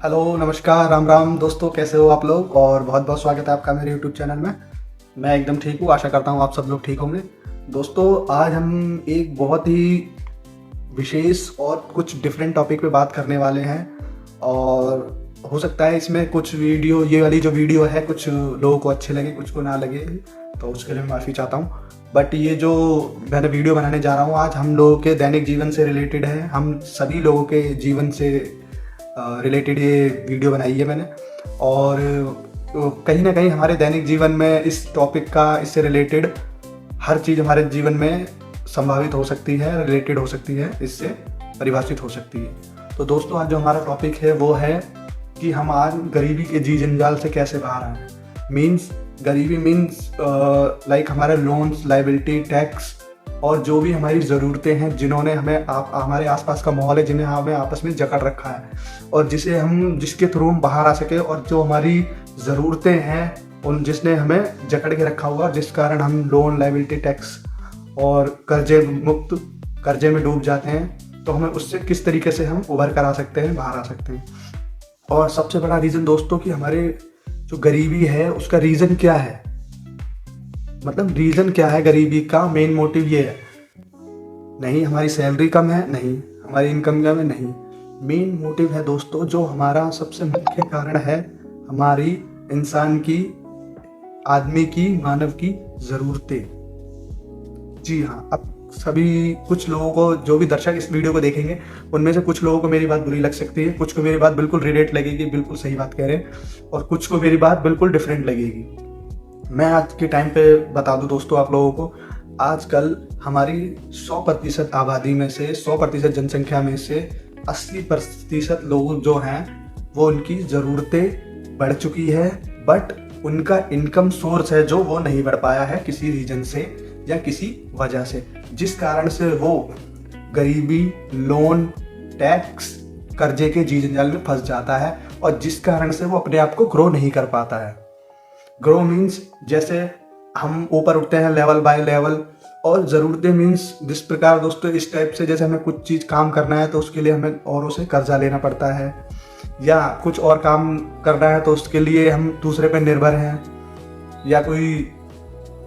Hello, नमस्कार, राम राम दोस्तों, कैसे हो आप लोग। और बहुत बहुत स्वागत है आपका मेरे यूट्यूब चैनल में। मैं एकदम ठीक हूँ, आशा करता हूँ आप सब लोग ठीक होंगे। दोस्तों, आज हम एक बहुत ही विशेष और कुछ डिफरेंट टॉपिक पे बात करने वाले हैं। और हो सकता है इसमें कुछ वीडियो, ये वाली जो वीडियो है, कुछ लोगों को अच्छे लगे, कुछ को ना लगे, तो उसके लिए मैं माफ़ी चाहता हूँ। बट ये जो मैंने वीडियो बनाने जा रहा हूँ आज, हम लोगों के दैनिक जीवन से रिलेटेड है। हम सभी लोगों के जीवन से रिलेटेड ये वीडियो बनाई है मैंने। और कहीं ना कहीं हमारे दैनिक जीवन में इस टॉपिक का, इससे रिलेटेड हर चीज़ हमारे जीवन में संभावित हो सकती है, रिलेटेड हो सकती है, इससे परिभाषित हो सकती है। तो दोस्तों, आज जो हमारा टॉपिक है वो है कि हम आज गरीबी के जी जंजाल से कैसे बाहर आए। मीन्स गरीबी मीन्स लाइक हमारे लोन्स, लाइबिलिटी, टैक्स और जो भी हमारी ज़रूरतें हैं, जिन्होंने हमें हमारे आसपास का माहौल है, जिन्हें हमें आपस में जकड़ रखा है और जिसके थ्रू हम बाहर आ सके, और जो हमारी ज़रूरतें हैं उन जिसने हमें जकड़ के रखा हुआ, जिस कारण हम लोन, लाइबिलिटी, टैक्स और कर्जे में डूब जाते हैं। तो हमें उससे किस तरीके से हम उभर कर आ सकते हैं, बाहर आ सकते हैं। और सबसे बड़ा रीज़न दोस्तों कि हमारे जो गरीबी है उसका रीज़न क्या है, मतलब रीज़न क्या है गरीबी का। मेन मोटिव ये है, नहीं हमारी सैलरी कम है, नहीं हमारी इनकम कम है, नहीं। मेन मोटिव है दोस्तों, जो हमारा सबसे मुख्य कारण है, हमारी इंसान की, आदमी की, मानव की ज़रूरतें। जी हाँ, अब सभी कुछ लोगों को, जो भी दर्शक इस वीडियो को देखेंगे, उनमें से कुछ लोगों को मेरी बात बुरी लग सकती है, कुछ को मेरी बात बिल्कुल रिलेट लगेगी, बिल्कुल सही बात कह रहे हैं, और कुछ को मेरी बात बिल्कुल डिफरेंट लगेगी। मैं आज के टाइम पे बता दूं दोस्तों आप लोगों को, आजकल हमारी 100% आबादी में से, 100% जनसंख्या में से 80% लोग जो हैं वो उनकी ज़रूरतें बढ़ चुकी है, बट उनका इनकम सोर्स है जो वो नहीं बढ़ पाया है किसी रीजन से या किसी वजह से, जिस कारण से वो गरीबी, लोन, टैक्स, कर्जे के जी जंजाल में फंस जाता है, और जिस कारण से वो अपने आप को ग्रो नहीं कर पाता है। ग्रो मीन्स जैसे हम ऊपर उठते हैं लेवल बाय लेवल, और ज़रूरतें मीन्स जिस प्रकार दोस्तों इस टाइप से, जैसे हमें कुछ चीज़ काम करना है तो उसके लिए हमें औरों से कर्जा लेना पड़ता है, या कुछ और काम करना है तो उसके लिए हम दूसरे पर निर्भर हैं, या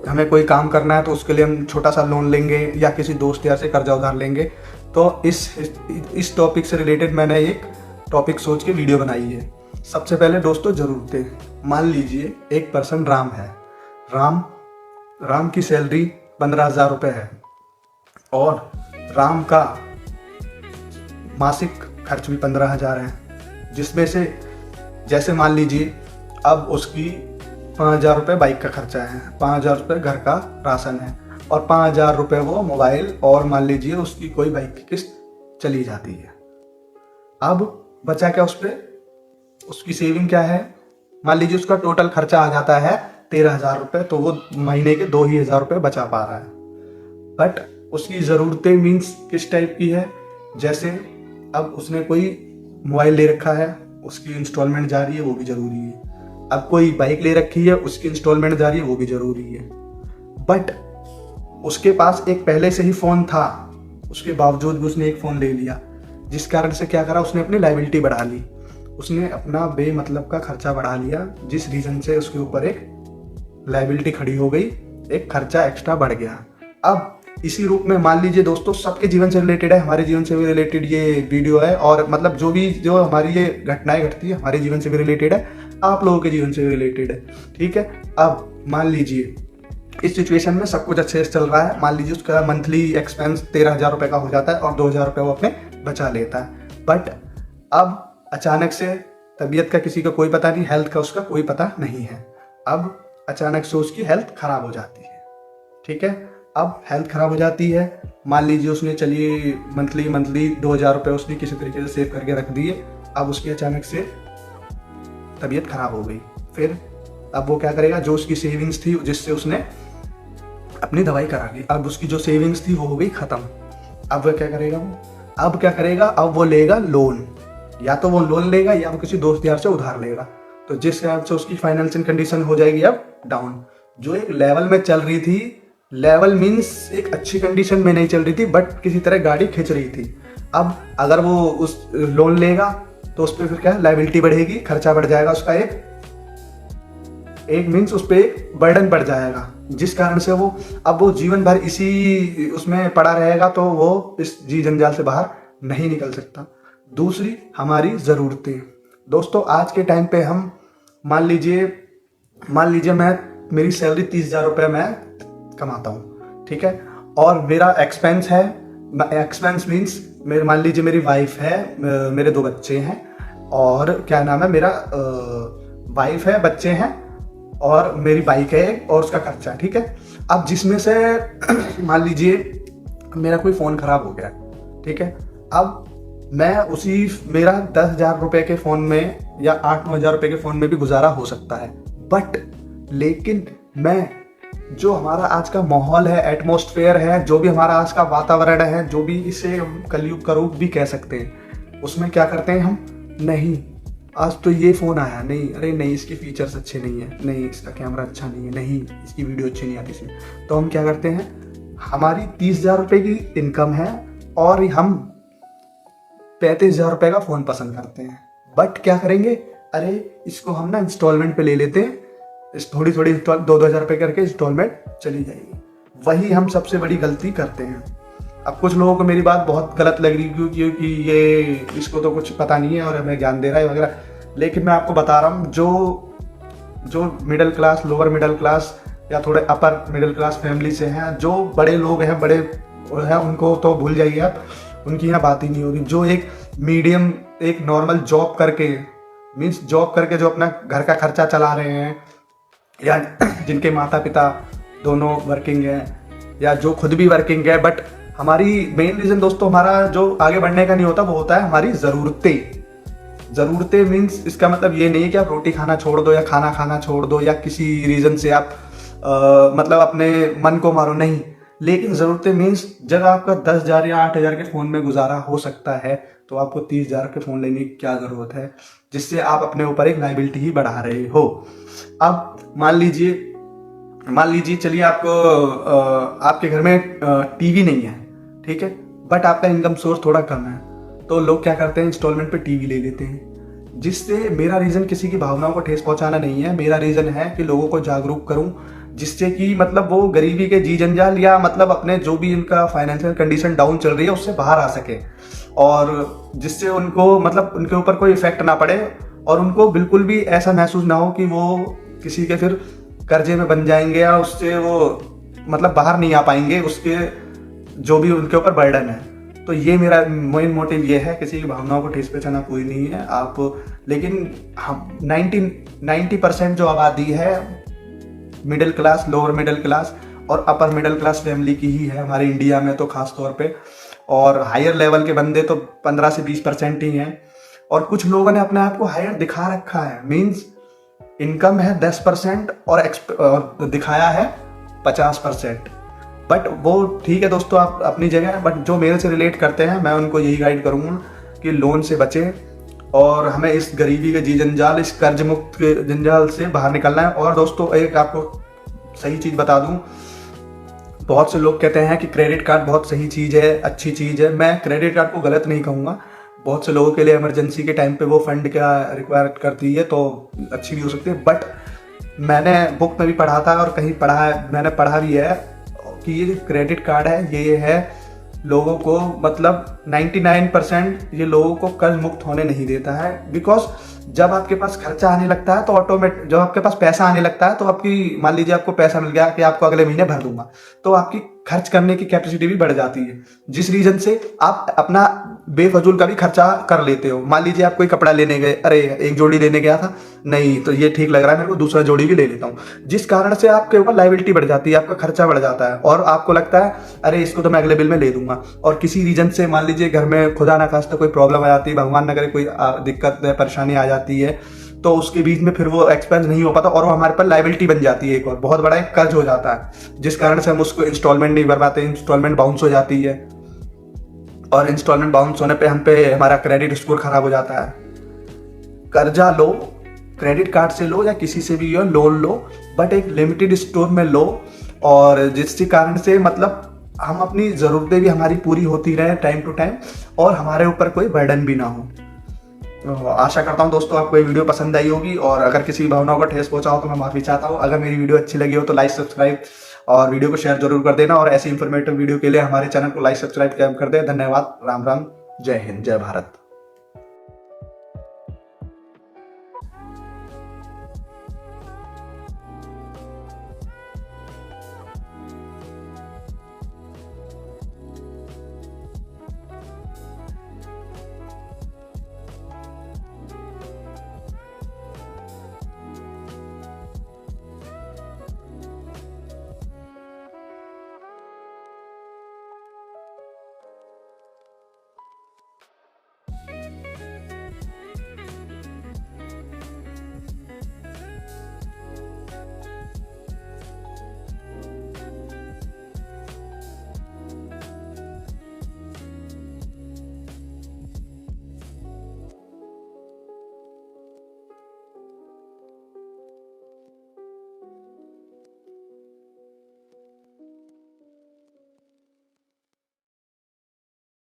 हमें कोई काम करना है तो उसके लिए हम छोटा सा लोन लेंगे या किसी दोस्त यार से कर्जा उधार लेंगे। तो इस टॉपिक से रिलेटेड मैंने एक टॉपिक सोच के वीडियो बनाई है। सबसे पहले दोस्तों, ज़रूरतें। मान लीजिए एक पर्सन राम है, राम की सैलरी 15,000 रुपये है, और राम का मासिक खर्च भी 15,000 है, जिसमें से जैसे मान लीजिए अब उसकी 5,000 रुपये बाइक का खर्चा है, 5,000 रुपये घर का राशन है, और 5,000 रुपये वो मोबाइल, और मान लीजिए उसकी कोई बाइक की किस्त चली जाती है। अब बचा क्या उस पर, उसकी सेविंग क्या है। मान लीजिए उसका टोटल खर्चा आ जाता है 13,000 रुपये, तो वो महीने के 2,000 रुपये बचा पा रहा है। बट उसकी ज़रूरतें मीन्स किस टाइप की है, जैसे अब उसने कोई मोबाइल ले रखा है, उसकी इंस्टॉलमेंट जा रही है, वो भी ज़रूरी है। अब कोई बाइक ले रखी है, उसकी इंस्टॉलमेंट जा रही है, वो भी ज़रूरी है। बट उसके पास एक पहले से ही फ़ोन था, उसके बावजूद भी उसने एक फ़ोन ले लिया, जिस कारण से क्या करा, उसने अपनी लायबिलिटी बढ़ा ली, उसने अपना बेमतलब का खर्चा बढ़ा लिया, जिस रीज़न से उसके ऊपर एक लायबिलिटी खड़ी हो गई, एक खर्चा एक्स्ट्रा बढ़ गया। अब इसी रूप में मान लीजिए दोस्तों, सबके जीवन से रिलेटेड है, हमारे जीवन से भी रिलेटेड ये वीडियो है, और मतलब जो हमारी ये घटनाएं घटती है हमारे जीवन से भी रिलेटेड है, आप लोगों के जीवन से भी रिलेटेड है, ठीक है। अब मान लीजिए इस सिचुएशन में सब कुछ अच्छे से चल रहा है, मान लीजिए उसका मंथली एक्सपेंस 13,000 रुपये का हो जाता है, और 2,000 रुपये वो अपने बचा लेता है। बट अब अचानक से तबीयत का किसी का कोई पता नहीं, हेल्थ का उसका कोई पता नहीं है, अब अचानक से उसकी हेल्थ खराब हो जाती है, ठीक है। अब हेल्थ खराब हो जाती है, मान लीजिए उसने, चलिए मंथली 2,000 रुपये उसने किसी तरीके से सेव करके रख दिए, अब उसकी अचानक से तबीयत खराब हो गई। फिर अब वो क्या करेगा, जो उसकी सेविंग्स थी जिससे उसने अपनी दवाई करा ली, अब उसकी जो सेविंग्स थी वो हो गई ख़त्म। अब वह क्या करेगा, अब वो लेगा लोन, या तो वो लोन लेगा या वो किसी दोस्त यार से उधार लेगा, तो जिस कारण से उसकी फाइनेंशियल कंडीशन हो जाएगी अब डाउन। जो एक लेवल में चल रही थी, लेवल मीन्स एक अच्छी कंडीशन में नहीं चल रही थी, बट किसी तरह गाड़ी खिंच रही थी। अब अगर वो उस लोन लेगा तो उस पर फिर क्या लाइबिलिटी बढ़ेगी, खर्चा बढ़ जाएगा उसका, एक मीन्स उस पर एक बर्डन पड़ जाएगा, जिस कारण से वो जीवन भर इसी उसमें पड़ा रहेगा, तो वो इस जी जंजाल से बाहर नहीं निकल सकता। दूसरी हमारी ज़रूरतें। दोस्तों आज के टाइम पे हम मान लीजिए मेरी सैलरी 30,000 रुपये मैं कमाता हूँ, ठीक है, और मेरा एक्सपेंस है, एक्सपेंस मीन्स मान लीजिए मेरी वाइफ है, मेरे 2 बच्चे हैं, और क्या नाम है मेरा, वाइफ है, बच्चे हैं, और मेरी बाइक है और उसका खर्चा, ठीक है। अब जिसमें से मान लीजिए मेरा कोई फ़ोन ख़राब हो गया, ठीक है, अब मैं मेरा 10,000 रुपये के फ़ोन में या 8-9 हज़ार रुपये के फ़ोन में भी गुजारा हो सकता है, बट लेकिन मैं जो हमारा आज का माहौल है, एटमॉस्फेयर है, जो भी हमारा आज का वातावरण है, जो भी इसे कलयुग का रूप भी कह सकते हैं, उसमें क्या करते हैं हम, नहीं आज तो ये फ़ोन आया, नहीं, अरे नहीं इसके फीचर्स अच्छे नहीं है, नहीं इसका कैमरा अच्छा नहीं है, नहीं इसकी वीडियो अच्छी नहीं आती इसमें, तो हम क्या करते हैं, हमारी 30,000 रुपये की इनकम है और हम 35,000 रुपये का फ़ोन पसंद करते हैं, बट क्या करेंगे, अरे इसको हम ना इंस्टॉलमेंट पे ले लेते हैं, थोड़ी 2-2 हज़ार रुपये करके इंस्टॉलमेंट चली जाएगी। वही हम सबसे बड़ी गलती करते हैं। अब कुछ लोगों को मेरी बात बहुत गलत लग रही है क्योंकि ये इसको तो कुछ पता नहीं है और हमें ज्ञान दे रहा है वगैरह, लेकिन मैं आपको बता रहा हूँ जो middle class, lower middle class या थोड़े अपर मिडिल क्लास फैमिली से हैं, जो बड़े लोग हैं, बड़े हैं, उनको तो भूल जाइए आप, उनकी यहाँ बात ही नहीं होगी। जो एक मीडियम, एक नॉर्मल जॉब करके जो अपना घर का खर्चा चला रहे हैं, या जिनके माता पिता दोनों वर्किंग हैं, या जो खुद भी वर्किंग है, बट हमारी मेन रीज़न दोस्तों हमारा जो आगे बढ़ने का नहीं होता, वो होता है हमारी ज़रूरतें मीन्स इसका मतलब ये नहीं है कि आप रोटी खाना छोड़ दो या खाना खाना छोड़ दो या किसी रीज़न से आप मतलब अपने मन को मारो, नहीं, लेकिन ज़रूरतें मीन्स जब आपका 10,000 या 8,000 के फ़ोन में गुजारा हो सकता है, तो आपको 30,000 के फ़ोन लेने की क्या ज़रूरत है, जिससे आप अपने ऊपर एक लाइबिलिटी ही बढ़ा रहे हो। अब मान लीजिए चलिए आपको आपके घर में टीवी नहीं है, ठीक है, बट आपका इनकम सोर्स थोड़ा कम है, तो लोग क्या करते हैं, इंस्टॉलमेंट पे टीवी ले लेते हैं, जिससे मेरा रीज़न किसी की भावनाओं को ठेस पहुंचाना नहीं है, मेरा रीज़न है कि लोगों को जागरूक करूं, जिससे कि मतलब वो गरीबी के जी जंजाल या मतलब अपने जो भी इनका फाइनेंशियल कंडीशन डाउन चल रही है उससे बाहर आ सके, और जिससे उनको मतलब उनके ऊपर कोई इफेक्ट ना पड़े, और उनको बिल्कुल भी ऐसा महसूस ना हो कि वो किसी के फिर कर्जे में बन जाएंगे या उससे वो मतलब बाहर नहीं आ पाएंगे, उसके जो भी उनके ऊपर बर्डन है। तो ये मेरा मेन मोटिव ये है, किसी की भावनाओं को ठेस पहुंचाना कोई नहीं है आप, लेकिन हम 90% जो आबादी है middle class, lower middle class और अपर मिडिल क्लास फैमिली की ही है हमारे इंडिया में तो खास तौर पे, और हायर लेवल के बंदे तो 15 से 20% ही हैं, और कुछ लोगों ने अपने आप को हायर दिखा रखा है, मीन्स इनकम है 10% और दिखाया है 50%, बट वो ठीक है दोस्तों, आप अपनी जगह, बट जो मेरे से रिलेट करते हैं मैं उनको यही गाइड करूँगा कि लोन से बचें और हमें इस गरीबी के जी जंजाल, इस कर्ज मुक्त के जंजाल से बाहर निकलना है। और दोस्तों एक आपको सही चीज़ बता दूं, बहुत से लोग कहते हैं कि क्रेडिट कार्ड बहुत सही चीज़ है, अच्छी चीज़ है, मैं क्रेडिट कार्ड को गलत नहीं कहूँगा, बहुत से लोगों के लिए इमरजेंसी के टाइम पे वो फंड क्या रिक्वायर करती है तो अच्छी भी हो सकती है, बट मैंने बुक में भी पढ़ा था और कहीं पढ़ा है, मैंने पढ़ा भी है कि ये जो क्रेडिट कार्ड है ये है लोगों को मतलब 99% ये लोगों को कर्ज मुक्त होने नहीं देता है, बिकॉज जब आपके पास खर्चा आने लगता है तो ऑटोमेटिक, जब आपके पास पैसा आने लगता है तो आपकी, मान लीजिए आपको पैसा मिल गया कि आपको अगले महीने भर दूंगा, तो आपकी खर्च करने की कैपेसिटी भी बढ़ जाती है, जिस रीजन से आप अपना बेफजूल का भी खर्चा कर लेते हो। मान लीजिए आप कोई कपड़ा लेने गए, अरे एक जोड़ी लेने गया था, नहीं तो ये ठीक लग रहा है मेरे को, दूसरा जोड़ी भी ले लेता हूँ, जिस कारण से आपके ऊपर लायबिलिटी बढ़ जाती है, आपका खर्चा बढ़ जाता है और आपको लगता है अरे इसको तो मैं अगले बिल में ले दूंगा, और किसी रीजन से मान लीजिए घर में खुदा ना खास्ता कोई प्रॉब्लम आ जाती है, भगवान न करे कोई दिक्कत परेशानी आ जाती है, तो उसके बीच में फिर वो एक्सपेंस नहीं हो पाता और वो हमारे पर लायबिलिटी बन जाती है, एक और बहुत बड़ा एक कर्ज हो जाता है, जिस कारण से हम उसको इंस्टॉलमेंट नहीं भर पाते, इंस्टॉलमेंट बाउंस हो जाती है, और इंस्टॉलमेंट बाउंस होने पे हम पे हमारा क्रेडिट स्कोर खराब हो जाता है। कर्जा लो, क्रेडिट कार्ड से लो या किसी से भी लोन लो, बट एक लिमिटेड स्टोर में लो, और जिसके कारण से मतलब हम अपनी ज़रूरतें भी हमारी पूरी होती रहे टाइम टू टाइम और हमारे ऊपर कोई बर्डन भी ना हो। आशा करता हूँ दोस्तों आपको ये वीडियो पसंद आई होगी, और अगर किसी भावनाओं को ठेस पहुंचा हो तो मैं माफ़ी चाहता हूँ। अगर मेरी वीडियो अच्छी लगी हो तो लाइक सब्सक्राइब और वीडियो को शेयर जरूर कर देना, और ऐसी इंफॉर्मेटिव वीडियो के लिए हमारे चैनल को लाइक सब्सक्राइब कर दे। धन्यवाद। राम राम। जय हिंद, जय भारत।